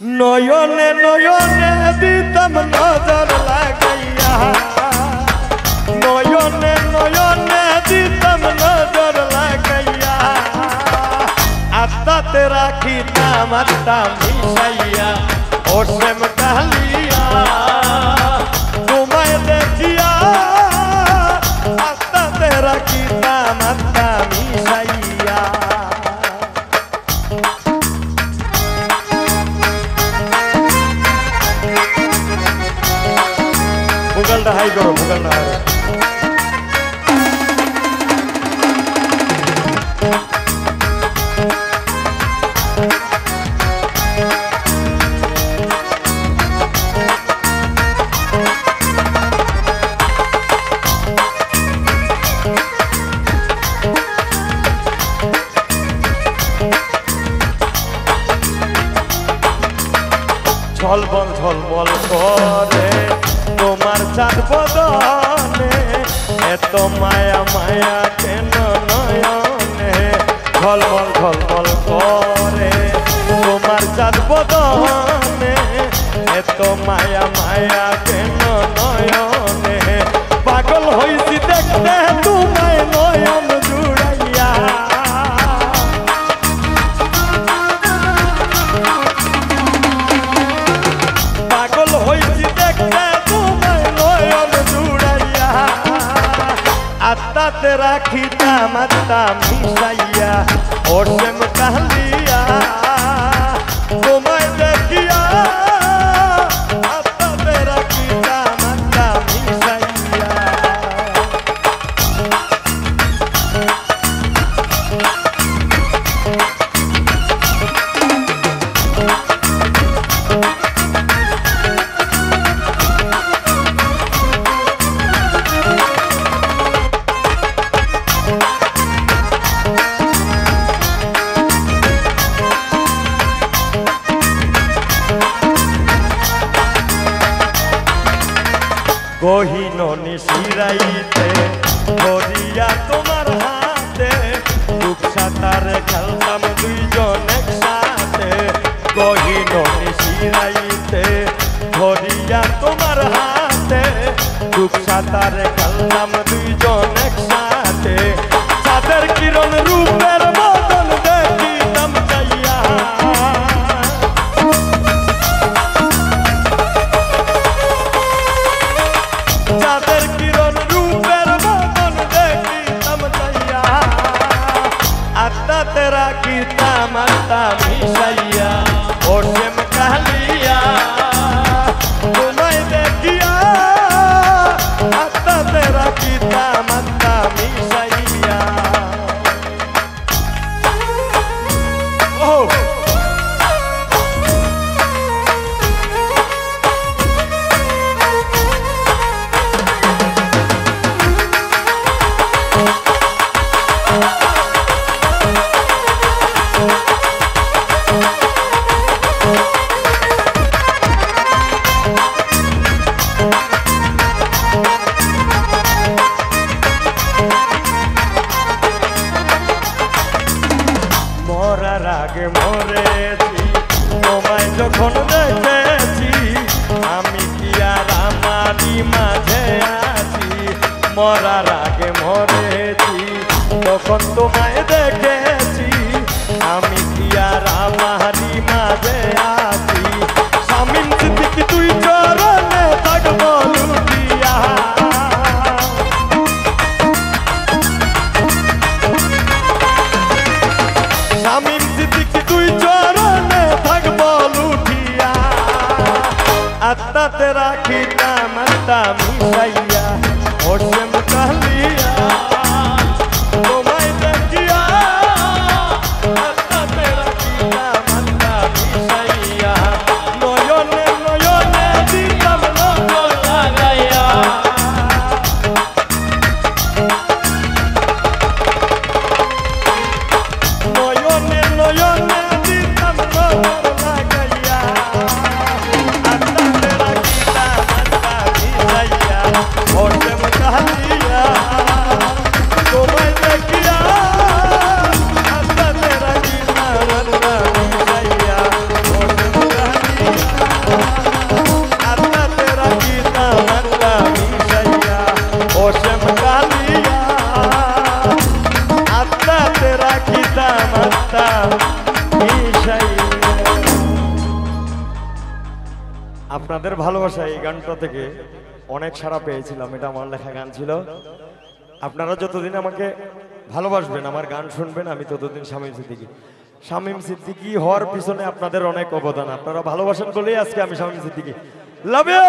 নয়নে নয়নে দিতাম নজর লাগাইয়া, নয়নে নয়নে দিতাম নজর লাগাইয়া, আত্মাতে রাখিতাম আত্মা মিশাইয়া, ও শ্যাম কালিয়া তোমায় দেখিয়া, আত্মাতে রাখিতাম আত্মা মিশাইয়া। ভোকালটা হাই করো, ভোকালটা হাই। ঝলমল ঝলমল করে তোমার চাঁদ বদনে, এত মায়া মায়া কেন নয়নে। ঝলমল ঝলমল করে তোমার চাঁদ বদনে, এত মায়া মায়া কেন নয়নে। পাগল হইছি দেখতে তোমায় নয়ন জুড়াইয়া, পাগল হইছি দেখতে তোমায় নয়ন জুড়াইয়া, আত্মাতে রাখিতাম আত্মা মিশাইয়া, ও শ্যাম কালিয়া তোমায় দেখিয়া, আত্মাতে রাখিতাম আত্মা মিশাইয়া। গহীন নিশিরাইতে ধরিয়া তোমার হাতে, দুঃখ সাঁতারে খেলতাম দুইজন একসাথে। গহীন নিশিরাইতে ধরিয়া তোমার হাতে, দুঃখ সাঁতারে খেলতাম দুইজন একসাথে। চাঁদের কিরণ রূপের বদল দেখিতাম চাইয়া, চাঁদের কিরণ রূপের বদন দেখিতাম চাইয়া, আত্মাতে রাখিতাম আত্মা মিশাইয়া, ও শ্যাম কালিয়া তোমায় দেখিয়া, আত্মাতে রাখিতাম আত্মা মিশাইয়া। ও মরার আগে মরেছি তোমায় যখন দেখেছি, আমি কি আর আমারই মাঝে আছি। মরার আগে মরেছি তখন তোমায় দেখেছি, আমি কি আর আমারই মাঝে আছি। শামীম সিদ্দিকী তুই চরণে থাকবো লুটিয়া, শামীম সিদ্দিকী তুই চরণে থাকবো লুটিয়া, আপনাদের ভালোবাসা এই গানটা থেকে অনেক সাড়া পেয়েছিলাম, এটা আমার লেখা গান ছিল। আপনারা যতদিন আমাকে ভালোবাসবেন, আমার গান শুনবেন, আমি ততদিন শামীম সিদ্দিকী হওয়ার পিছনে আপনাদের অনেক অবদান। আপনারা ভালোবাসেন বলেই আজকে আমি শামীম সিদ্দিকী। Love you.